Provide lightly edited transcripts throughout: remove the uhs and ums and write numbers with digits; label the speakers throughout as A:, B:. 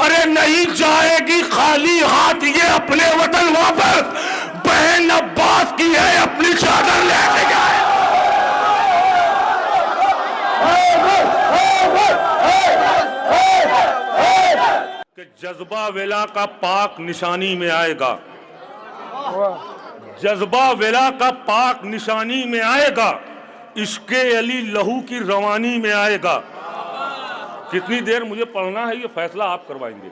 A: अरे नहीं जाएगी खाली हाथ ये अपने वतन वापस, बहन अब्बास की है अपनी चादर लेके जाए। कि जज्बा वेला का पाक निशानी में आएगा, जज्बा वेला का पाक निशानी में आएगा, इश्के अली लहू की रवानी में आएगा। कितनी देर मुझे पढ़ना है ये फैसला आप करवाएंगे।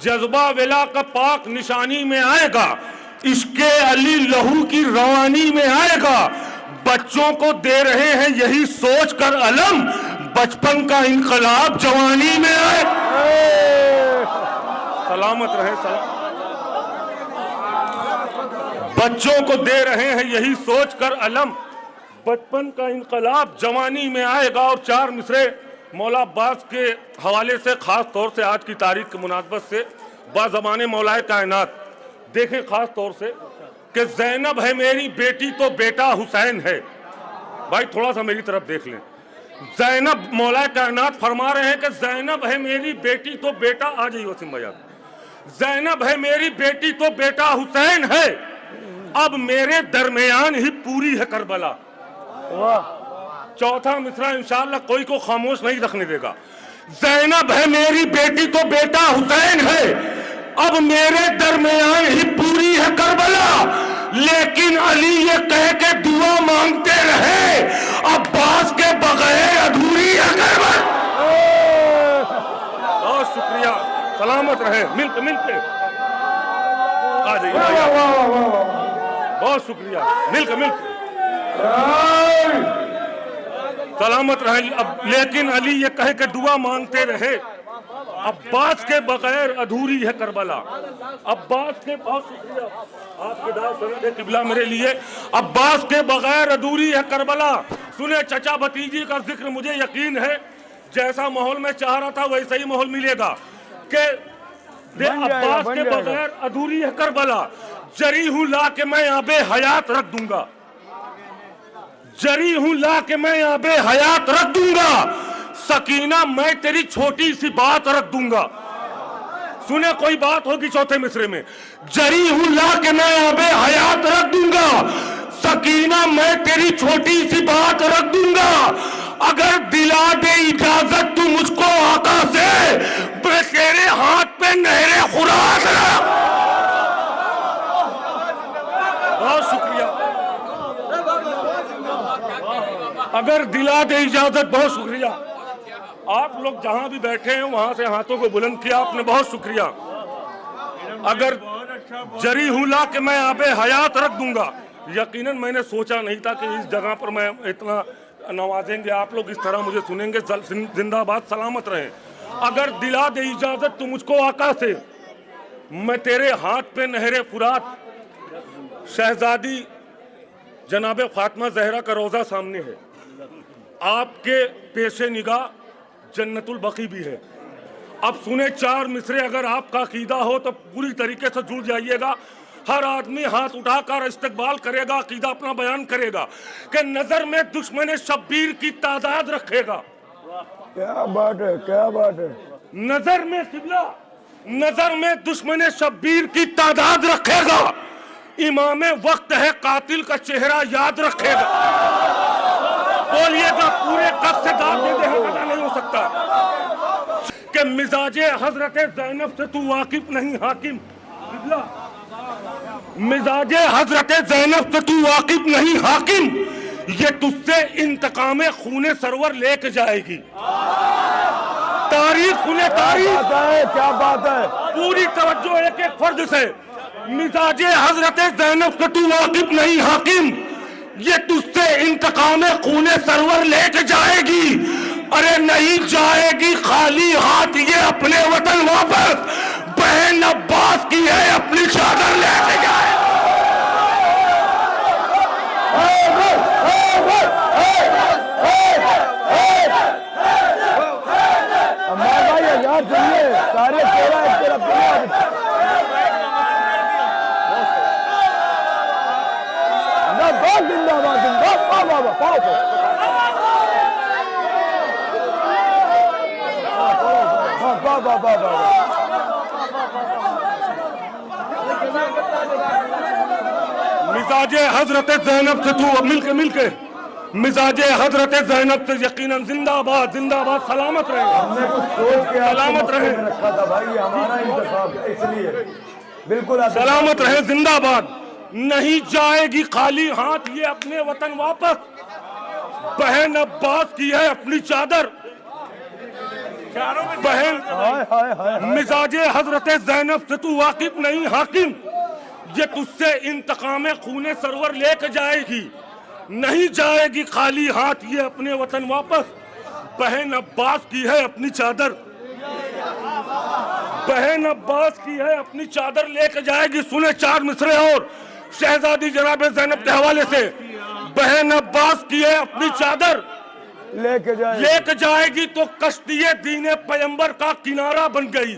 A: जज्बा वेला का पाक निशानी में आएगा, इश्के अली लहू की रवानी में आएगा। बच्चों को दे रहे हैं यही सोच कर अलम, बचपन का इनकलाब जवानी में आए। सलामत रहे सलाम। बच्चों को दे रहे हैं यही सोच कर अलम, बचपन का इनकलाब जवानी में आएगा। और चार मिसरे मौला अब्बास के हवाले से, खास तौर से आज की तारीख की मुनासबत से, बाज़माने मौलाए कायनात देखें खास तौर से कि ज़ैनब है मेरी बेटी तो बेटा हुसैन है। भाई थोड़ा सा मेरी तरफ देख लें। ज़ैनब, मौलाए कायनात फरमा रहे हैं कि ज़ैनब है मेरी बेटी तो बेटा, आ जाइए वसीम भैया, ज़ैनब है मेरी बेटी तो बेटा हुसैन है, अब मेरे दरमियान ही पूरी है करबला। चौथा मिसरा इंशाअल्लाह कोई को खामोश नहीं रखने देगा। ज़ैनब है मेरी बेटी तो बेटा हुसैन है, अब मेरे दरमियान ही पूरी है करबला, लेकिन अली ये कह के दुआ मांगते रहे, अब्बास के बगैर अधूरी है करबला। बहुत शुक्रिया, सलामत रहे, मिलके मिलके आ जाइए। बहुत शुक्रिया, मिलके मिलके सलामत रहे। अब लेकिन अली ये कह के दुआ मांगते रहे, अब्बास के बगैर अधूरी है करबला। अब्बास के, बहुत शुक्रिया आपके दाव सनद किबला मेरे लिए, अब्बास के बगैर अधूरी है करबला। सुने चचा भतीजी का जिक्र, मुझे यकीन है जैसा माहौल में चाह रहा था वैसा ही माहौल मिलेगा कि अब्बास के बगैर अधूरी है करबला। जरी हूं ला के मैं आबे हयात रख दूंगा, जरी हूं ला के मैं आबे हयात रख दूंगा, सकीना मैं तेरी छोटी सी बात रख दूंगा। सुने कोई बात होगी चौथे मिसरे में, जरी हूं ला के मैं आबे हयात रख दूंगा, सकीना मैं तेरी छोटी सी बात रख दूंगा, अगर दिला दे इजाजत तू मुझको आका से, मैं तेरे हाथ पे नहरे खुराक रख। बहुत शुक्रिया, अगर दिला दे इजाजत, बहुत शुक्रिया। आप लोग जहां भी बैठे हैं वहां से हाथों को बुलंद किया आपने, बहुत शुक्रिया। अगर जरी हुला के मैं आबे हयात रख दूंगा, यकीनन मैंने सोचा नहीं था कि इस जगह पर मैं इतना नवाजेंगे आप लोग, इस तरह मुझे सुनेंगे। जिंदाबाद, सलामत रहे। अगर दिला दे इजाजत तू मुझको आका से, मैं तेरे हाथ पे नहरे फुरात। शहजादी जनाबे फातिमा जहरा का रोजा सामने है, आपके पेशे निगाह जन्नतुल बकी भी है। अब सुने चार मिसरे, अगर आपका अकीदा हो तो पूरी तरीके से जुड़ जाइएगा। हर आदमी हाथ उठाकर इस्तकबाल करेगा, अकीदा अपना बयान करेगा कि नजर में दुश्मन शब्बीर की तादाद रखेगा।
B: क्या बात है, क्या बात है।
A: नजर में किबला, नजर में दुश्मन शब्बीर की तादाद रखेगा, इमाम वक्त है कातिल का चेहरा याद रखेगा। बोलिएगा पूरे कद से दाद दे दे, पता नहीं हो सकता कि मिजाजे हजरत ज़ैनब से तू वाकिफ नहीं हाकिम। मिजाजे हजरत ज़ैनब से तू वाकिफ नहीं हाकिम, ये तुझसे इंतकामे खूने सरवर लेके जाएगी। तारीख सुने, तारीख,
B: क्या बात है।
A: पूरी तवज्जो एक एक फर्द से। मिजाजे हजरत ज़ैनब से तू वाकिफ नहीं हाकिम, ये तुझसे इंतकाम खूने सरवर लेके जाएगी। अरे नहीं जाएगी खाली हाथ ये अपने वतन वापस, बहन अब्बास की है अपनी चादर लेके जाए।
B: सारे जिंदाबाद, जिंदाबाद।
A: मिजाज हजरत ज़ैनब से तू मिलके मिजाज हजरत ज़ैनब से यकीनन जिंदाबाद जिंदाबाद सलामत रहे।
B: हमने कुछ सोच के
A: सलामत रहे।
B: रखा था भाई, ये हमारा इंतखाब है, इसलिए बिल्कुल
A: सलामत रहे, जिंदाबाद। नहीं जाएगी खाली हाथ ये अपने वतन वापस। बहन अब्बास की है अपनी चादर। बहन
B: हाय हाय हाय
A: मिजाज हजरत ज़ैनब से तू वाकिफ नहीं हाकिम, ये तुझसे इंतकाम खूने सरवर लेके जाएगी। नहीं जाएगी खाली हाथ ये अपने वतन वापस। बहन अब्बास की है अपनी चादर। बहन अब्बास की है अपनी चादर लेके जाएगी। सुने चार मिसरे और शहजादी जनाब ज़ैनब के हवाले से। बहन अब्बास की है अपनी चादर लेके जाएगी तो कश्तिये दीने पैगंबर का किनारा बन गई।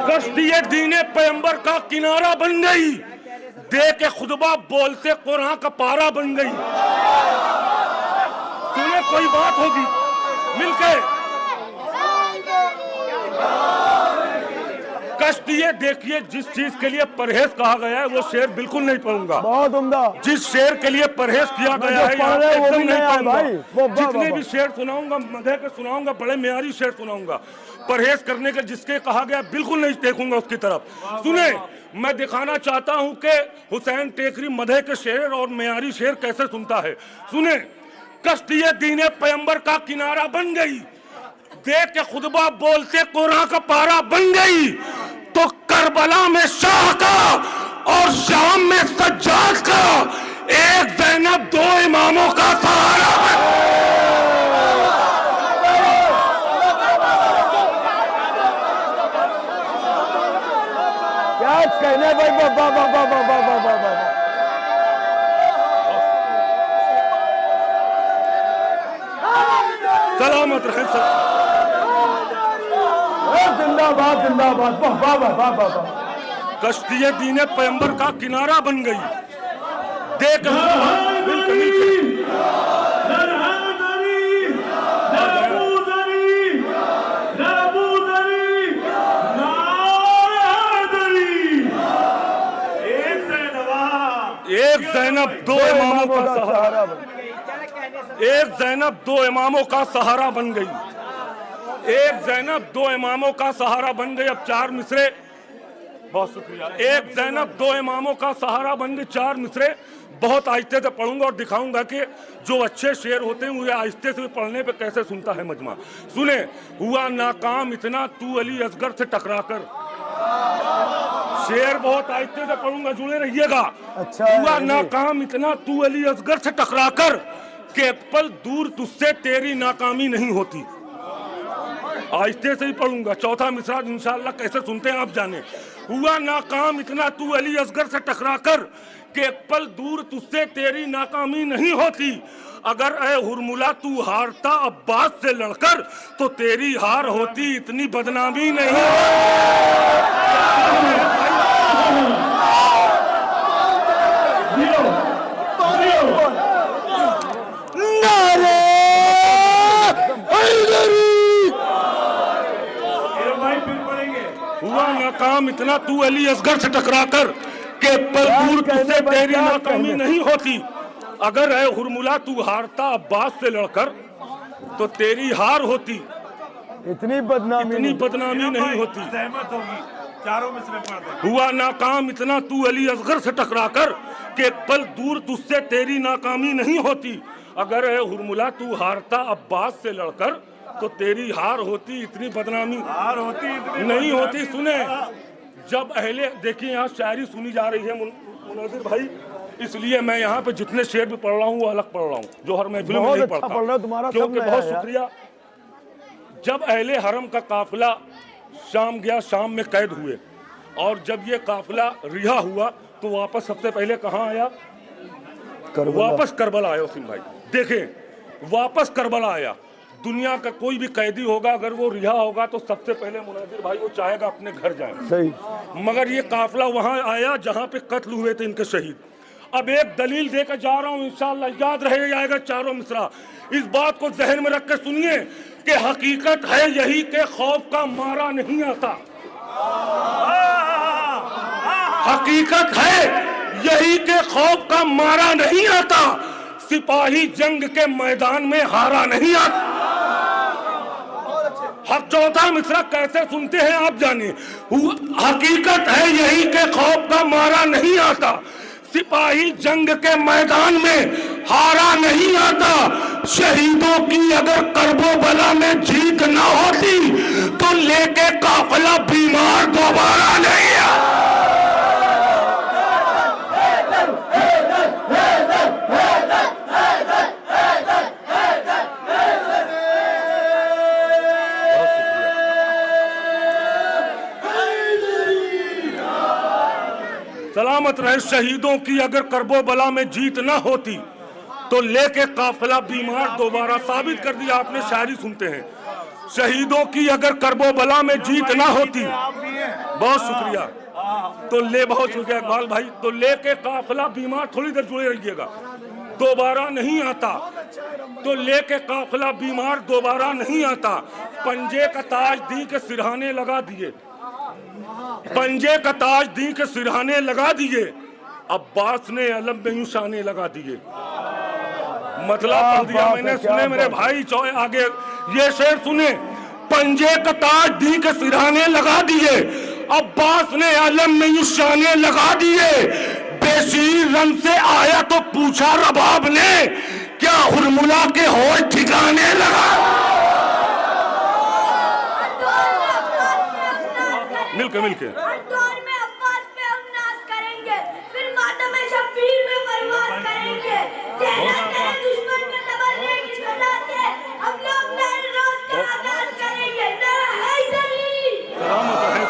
A: कश्तिये दीने पैगंबर का किनारा बन गई। दे के खुतबा बोलते कुरान का पारा बन गई। सुने कोई बात होगी मिलके। कश्तिये देखिए, जिस चीज के लिए परहेज कहा गया है वो शेर बिल्कुल नहीं पढ़ूंगा।
B: बहुत उम्दा।
A: जिस शेर के लिए परहेज किया गया है यहाँ पे एकदम नहीं पढ़ूंगा। जितने भी शेर सुनाऊंगा मधे के सुनाऊंगा, बड़े मेयारी शेर सुनाऊंगा। परहेज करने के जिसके कहा गया बिल्कुल नहीं देखूंगा उसकी तरफ। सुने, मैं दिखाना चाहता हूं कि हुसैन टेकरी मधे के शेर और मेयारी शेर कैसे सुनता है। सुने, कश्तिये दीने पैगंबर का किनारा बन गई। देख के खुतबा बोलते कुरान का पारा बन गई। तो करबला में शाह का और शाम में सज्जाद का, एक ज़ैनब दो इमामों का सहारा।
B: क्या कहने भाई, बाबा बाबा बाबा बाबा बाबा।
A: सलामत रहे सर।
B: जिंदाबाद जिंदाबाद, वाह वाह वाह वाह वाह।
A: कश्तिये दीने पैगंबर का किनारा बन गई। देख एक ज़ैनब दो इमामों का सहारा बन गई। एक ज़ैनब दो इमामों का सहारा बन गई। एक ज़ैनब दो इमामों का सहारा बन गई। अब चार मिसरे, बहुत शुक्रिया। एक ज़ैनब दो इमामों का सहारा बन गई। चार मिसरे बहुत आहिस्ते से पढ़ूंगा और दिखाऊंगा कि जो अच्छे शेर होते हैं वो आहिस्ते से पढ़ने पे कैसे सुनता है मजमा। सुने, हुआ नाकाम इतना तू अली असगर से टकराकर। शेर बहुत आहिस्ते से पढ़ूंगा, जुड़े रहिएगा।
B: अच्छा,
A: हुआ नाकाम इतना तू अली असगर से टकराकर कि पल दूर तुझसे तेरी नाकामी नहीं होती। आहिस्ते से ही पढ़ूंगा। चौथा मिसरा इंशाअल्लाह कैसे सुनते हैं आप जाने। हुआ नाकाम इतना तू अली असगर से टकराकर कि एक पल दूर तुझसे तेरी नाकामी नहीं होती। अगर ए हुरमुला तू हारता अब्बास से लड़कर तो तेरी हार होती इतनी बदनामी नहीं। हुआ नाकाम इतना तू अली असगर से टकराकर के पल दूर तुझसे तेरी नाकामी नहीं होती। अगर है हुरमुला तू हारता अब्बास से लड़कर तो तेरी हार होती
B: इतनी बदनामी
A: नहीं होती।
C: सहमत होगी। चारों में से पढ़ते।
A: हुआ नाकाम इतना तू अली असगर से टकराकर के पल दूर तुझसे तेरी नाकामी नहीं होती। अगर है हुरमुला तू हारता अब्बास से लड़कर तो तेरी हार होती इतनी बदनामी नहीं होती। सुने, जब अहले देखिए यहाँ शायरी सुनी जा रही है मुनाजिर भाई, इसलिए मैं यहाँ पे जितने शेर भी पढ़ रहा हूँ वो अलग पढ़ रहा हूँ, जो हर महफिल में नहीं पढ़ता। क्योंकि बहुत शुक्रिया। जब अहले हरम का काफिला शाम गया, शाम में कैद हुए, और जब ये काफिला रिहा हुआ तो वापस सबसे पहले कहाँ आया? वापस करबला आया। उसिन भाई देखें, वापस करबला आया। दुनिया का कोई भी कैदी होगा अगर वो रिहा होगा तो सबसे पहले मुनाजिर भाई वो चाहेगा अपने घर जाए।
B: सही।
A: मगर ये काफिला वहां आया जहां पे कत्ल हुए थे इनके शहीद। अब एक दलील देकर जा रहा हूं, इंशाअल्लाह याद रह जाएगा चारों मिसरा। इस बात को जहन में रख के सुनिए कि हकीकत है यही के खौफ का मारा नहीं आता। हकीकत है यही के खौफ का मारा नहीं आता, सिपाही जंग के मैदान में हारा नहीं आता। हर चौथा मिसरा कैसे सुनते हैं आप जाने। हकीकत है यही के खौफ का मारा नहीं आता, सिपाही जंग के मैदान में हारा नहीं आता। शहीदों की अगर करबो बला में जीत ना होती तो लेके काफिला बीमार दोबारा नहीं आता। सलामत रहे। शहीदों की अगर करबो बला में जीत ना होती तो लेके काफिला बीमार दोबारा। साबित कर दिया आपने, शायरी सुनते हैं। शहीदों की अगर करबो बला में जीत ना होती, बहुत शुक्रिया, तो ले बहुत शुक्रिया इकबाल भाई, तो लेके काफिला बीमार, थोड़ी देर जुड़े रहिएगा, दोबारा नहीं आता। तो लेके काफिला बीमार दोबारा नहीं आता। पंजे का ताज दी के सिरहाने लगा दिए, पंजे का ताज दी के सिरहाने लगा दिए, अब्बास ने अलम में यूं शाने लगा दिए। मतलब पढ़ दिया मैंने, सुने मेरे भाई चौए आगे ये शेर सुने। पंजे का ताज दी के सिरहाने लगा दिए, अब्बास ने अलम में यूं शाने लगा दिए। बेशीर रन से आया तो पूछा रबाब ने, क्या हुरमुला के होश ठिकाने लगा। मिलके मिलके
D: हर दौर में अब्बास पे हम नाज करेंगे, फिर मातम शब्बीर में परवाज करेंगे। चेहरा तेरे दुश्मन के तबर्रे की सजा से हम लोग नए रोज का आगाज करेंगे।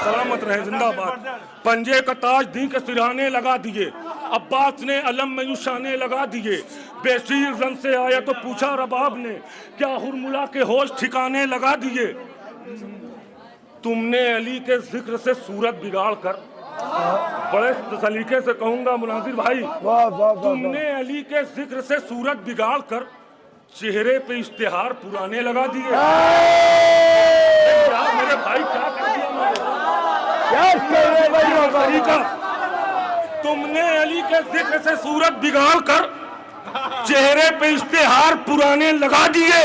A: सलामत रहे, जिंदाबाद। पंजे का ताज दी के सिरहाने लगा दिए, अब्बास ने अलम में यूं शाने लगा दिए। बेशीर रन से आया तो पूछा रबाब ने, क्या हुरमुला के होश ठिकाने लगा दिए। तुमने अली के जिक्र से सूरत बिगाड़ कर, बड़े सलीके से कहूंगा मुनाजिर भाई, तुमने अली के जिक्र से सूरत बिगाड़ कर चेहरे पे इश्तिहार पुराने लगा दिए। मेरे भाई क्या कर दिया, तरीका। तुमने अली के जिक्र से सूरत बिगाड़ कर चेहरे पे इश्तिहार पुराने लगा दिए।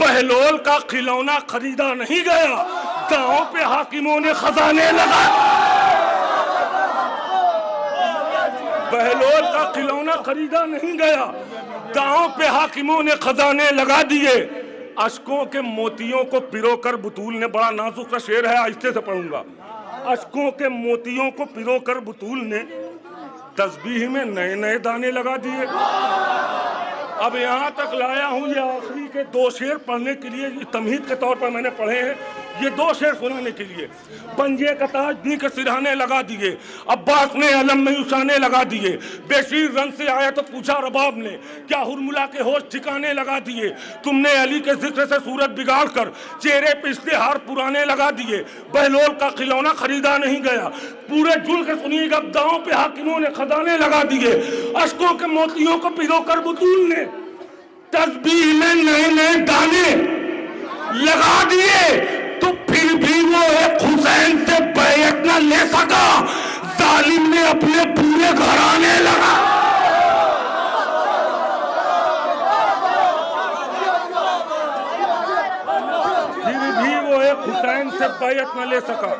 A: बहलोल का खिलौना खरीदा नहीं गया, गांव पे हाकिमों ने खजाने लगा। बहलोल का खिलौना खरीदा नहीं गया, गांव पे हाकिमों ने खजाने लगा दिए। अशकों के मोतियों को पिरोकर बुतूल ने, बड़ा नाजुक सा शेर है, आहिस्ते से पढ़ूंगा। अशकों के मोतियों को पिरोकर बुतूल ने तस्बीह में नए नए दाने लगा दिए। अब यहाँ तक लाया हूँ ये आखिरी के दो शेर पढ़ने के लिए, तमहीद के तौर पर मैंने पढ़े हैं, ये दो शेर सुनाने के लिए। पंजे का ताज दी के सिरहाने लगा दिए, अब्बास ने अलम में उशाने लगा दिए। बेशीर रन से आया तो पूछा रबाब ने, क्या हुरमुला के होश ठिकाने लगा दिए। तुमने अली के जिक्र से सूरत बिगाड़ कर चेहरे पे इश्तिहार पुराने लगा दिए। बहलोल का खिलौना खरीदा नहीं गया, पूरे जुल के सुनिएगा, दांव पे हाकिमों ने खजाने लगा दिए। अशकों के मोतियों को पिरोकर बुतूल ने तस्बीह में नए नए दाने लगा दिए। तो फिर भी वो एक हुसैन से बैयत न ले सका, जालिम ने अपने पूरे घराने लगा। फिर भी वो एक हुसैन से बैयत न ले सका,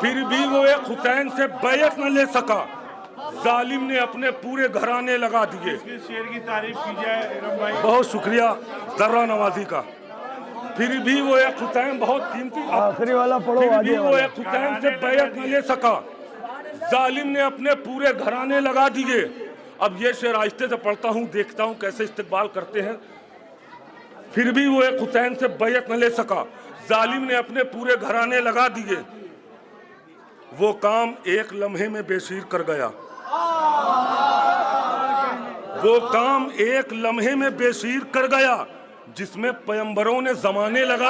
A: फिर भी वो एक हुसैन से बैयत न ले सका, जालिम ने अपने पूरे घराने लगा दिए।
C: शेर की तारीफ की जाए इरम भाई।
A: बहुत शुक्रिया जर्रा नवाजी का। फिर भी वो एक हुसैन, बहुत कीमती
B: आखिरी वाला पढ़ो।
A: फिर भी वो एक हुसैन से बैयत न ले सका, जालिम ने अपने पूरे घराने लगा दिए। अब ये शेर आहिस्ते से पढ़ता हूँ, देखता हूँ कैसे इस्तेकबाल करते हैं। फिर भी वो एक हुसैन से बैयत न ले सका, जालिम ने अपने पूरे घराने लगा दिए। वो काम एक लम्हे में बेशीर कर गया, वो काम एक लम्हे में बेशीर कर गया, जिसमें पैगंबरों ने जमाने लगा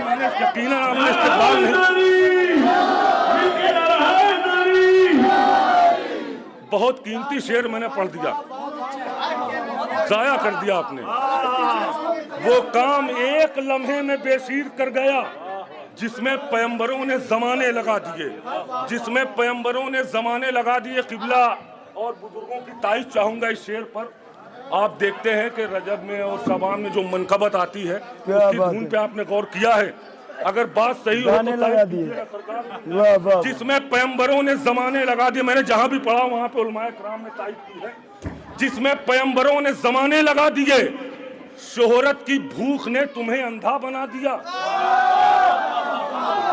A: मैंने यकीनन आपने इस्तेमाल नहीं। बहुत कीमती शेर मैंने पढ़ दिया। जाया कर दिया आपने। वो काम एक लम्हे में बेसीर कर गया जिसमें पैगंबरों ने जमाने लगा दिए, जिसमें पैगंबरों ने जमाने लगा दिए। किबला और बुजुर्गों की तारीफ चाहूंगा इस शेर पर। आप देखते हैं कि रजब में और शबान में जो मनकबत आती है उसकी धुन पे आपने गौर किया है? अगर बात सही हो तो
B: लगा दिए,
A: जिसमें पैगंबरों ने जमाने लगा दिए। मैंने जहां भी पढ़ा वहां पे उलमाए कराम ने तारीफ की है, जिसमें पैगंबरों ने जमाने लगा दिए। शोहरत की भूख ने तुम्हें अंधा बना दिया।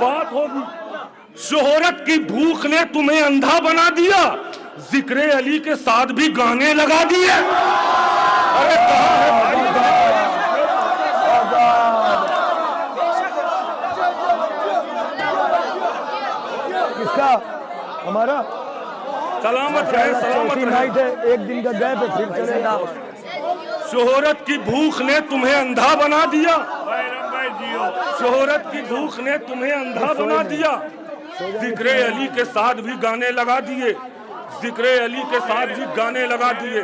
A: बात होगी, शोहरत की भूख ने तुम्हें अंधा बना दिया, जिक्र अली के साथ भी गाने लगा दिए। अरे कहाँ है भाई?
B: किसका? हमारा
A: सलामत रहे, सलामत रहे।
B: नाइट है, एक दिन का गए पे फिर चलेगा।
A: शोहरत की भूख ने तुम्हें अंधा बना दिया,
C: भाई जियो।
A: शोहरत की भूख ने तुम्हें अंधा बना दिया, जिक्र अली के साथ भी गाने लगा दिए, जिक्र अली के साथ भी गाने लगा दिए।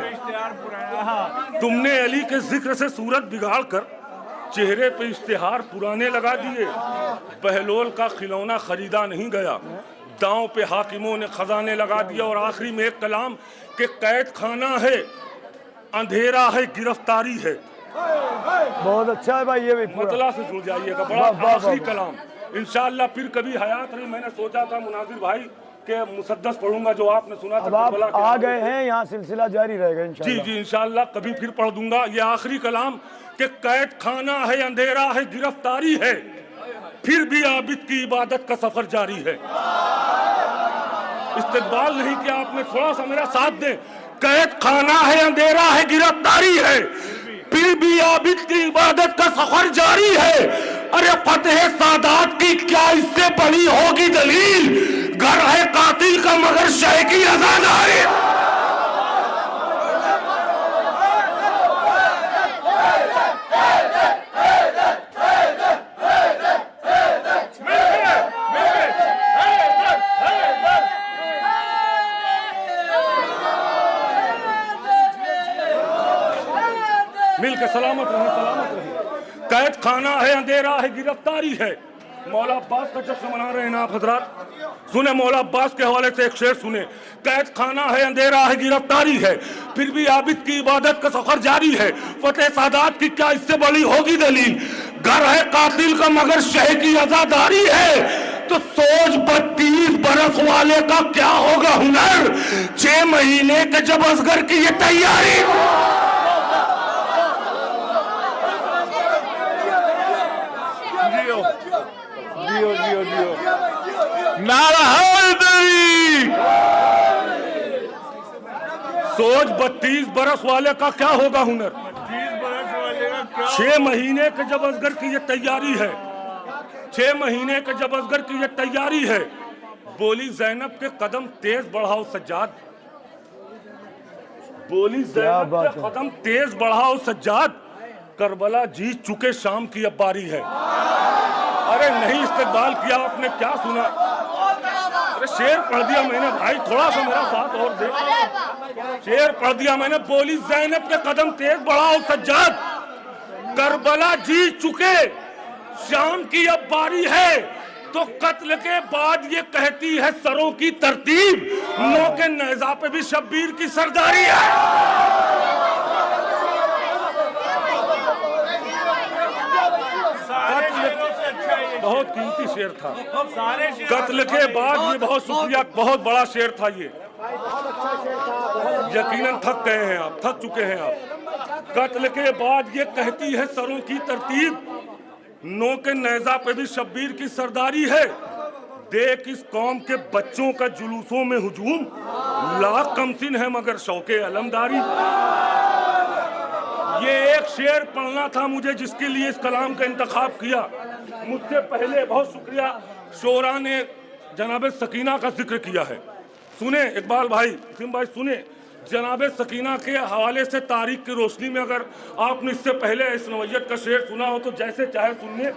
A: तुमने अली के जिक्र से सूरत बिगाड़ कर चेहरे पे इश्तिहार पुराने लगा दिए। बहलोल का खिलौना खरीदा नहीं गया, दांव पे हाकिमों ने खजाने लगा दिया। और आखिरी में एक कलाम के कैद खाना है, अंधेरा है, गिरफ्तारी है।
B: बहुत अच्छा है भाई, ये भी
A: मतला से जुड़ जाइएगा, बड़ा आखिरी कलाम। इंशाअल्लाह फिर कभी हयात रही। मैंने सोचा था मुनाजिर भाई के मुसद्दस पढ़ूंगा जो आपने सुना था।
B: अब आप आ गए हैं, यहाँ सिलसिला जारी रहेगा इंशाअल्लाह।
A: जी इंशाअल्लाह कभी फिर पढ़ दूंगा। ये आखिरी कलाम के कैद खाना है, अंधेरा है, गिरफ्तारी है, फिर भी आबिद की इबादत का सफर जारी है। इस्तेकबाल नहीं किया आपने, थोड़ा सा मेरा साथ दें। कैद खाना है, अंधेरा है, गिरफ्तारी है, फिर भी आबिद की इबादत का सफर जारी है। अरे फतेह सादात की क्या इससे बड़ी होगी दलील, घर है कातिल का मगर शह की आजादारी। मिलकर सलामत रहे, सलामत रहे। कैद खाना है, अंधेरा है, गिरफ्तारी है। मौला अब्बास का जश्न मना रहे हैं आप हजरात। सुने मौला अब्बास के हवाले से एक शेर सुने। कैद खाना है, अंधेरा है, गिरफ्तारी है, फिर भी आबिद की इबादत का सफर जारी है। फतेह सादात की क्या इससे बड़ी होगी दलील, घर है कातिल का मगर शह की आजादारी है। तो सोच 32 बरस वाले का क्या होगा हुनर, 6 महीने के जब असगर की ये तैयारी।
C: जियो जियो जियो नारा हैदरी।
A: सोच 32 बरस वाले का क्या होगा हुनर,
C: 30 बरस वाले का क्या?
A: 6 महीने के जब असगर की ये तैयारी है, 6 महीने के जब असगर की ये तैयारी है। बोली जैनब के कदम तेज बढ़ाओ सज्जाद, बोली जैनब के कदम तेज बढ़ाओ सज्जाद, करबला जीत चुके शाम की अब बारी है। अरे नहीं इस्तेकबाल किया आपने, क्या सुना? अरे शेर पढ़ दिया मैंने भाई, थोड़ा सा मेरा साथ और दे। शेर पढ़ दिया मैंने। बोली ज़ैनब के कदम तेज बढ़ाओ सज्जाद, करबला जीत चुके शाम की अब बारी है। तो कत्ल के बाद ये कहती है सरों की तरतीब, नौ के नेज़ा पे भी शब्बीर की सरदारी है। बहुत कीमती शेर था। कत्ल के बाद ये बहुत शुक्रिया, बहुत बड़ा शेर था ये। यकीनन थक गए हैं आप, थक चुके हैं आप। कत्ल के बाद ये कहती है सरों की तरतीब, नौ के नेज़ा पे भी शब्बीर की सरदारी है। देख इस कौम के बच्चों का जुलूसों में हुजूम, लाख कमसिन है मगर शौके अलमदारी। ये एक शेर पढ़ना था मुझे जिसके लिए इस कलाम का इंतखाब किया। मुझसे पहले बहुत शुक्रिया शोरा ने जनाब सकीना का जिक्र किया है। सुने इकबाल भाई, सिम भाई सुने, जनाब सकीना के हवाले से तारीख की रोशनी में अगर आपने इससे पहले इस नवैयत का शेर सुना हो तो जैसे चाहे सुनिए।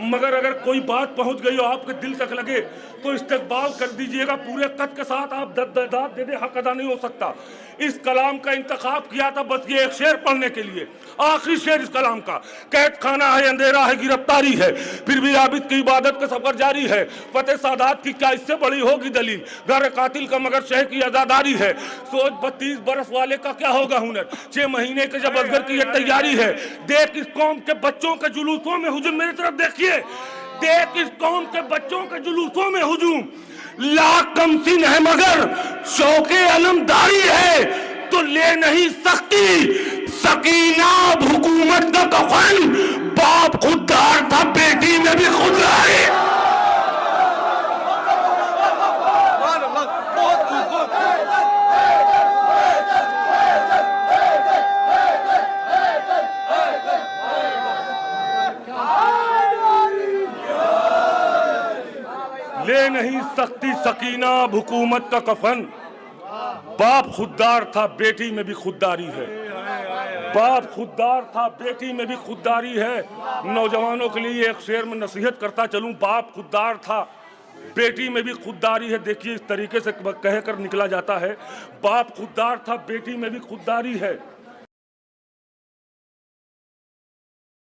A: मगर अगर कोई बात पहुंच गई और आपके दिल तक लगे तो इस्तकबाल कर दीजिएगा पूरे कद के साथ। आप दाद दे दे, हक अदा नहीं हो सकता। इस कलाम का इंतखाब किया था बस ये एक शेर पढ़ने के लिए, आखिरी शेर इस कलाम का। कैद खाना है, अंधेरा है, गिरफ्तारी है, फिर भी आबिद की इबादत का सफर जारी है। फतेह सादात की क्या इससे बड़ी होगी दलील, घर कातिल का मगर शह की आजादारी है। सोच 32 बरस वाले का क्या होगा हुनर, 6 महीने के जब असगर की ये तैयारी है। देख इस कौम के बच्चों के जुलूसों में हुजूम, मेरी तरफ देखिए, देख इस कौम के बच्चों के जुलूसों में हुजूम। लाख कमसिन है मगर शौके अलमदारी है, तो ले नहीं सकती सकीना हुकूमत का कफन। बाप खुददार था, बेटी में भी खुददारी। ले नहीं सकती सकीना हुकूमत का कफन। बाप खुददार था, बेटी में भी खुददारी है। बाप खुददार था, बेटी में भी खुददारी है। नौजवानों के लिए एक शेर में नसीहत करता चलूं, बाप खुददार था, बेटी में भी खुददारी है। देखिए इस तरीके से कहकर निकला जाता है, बाप खुददार था, बेटी में भी खुददारी है।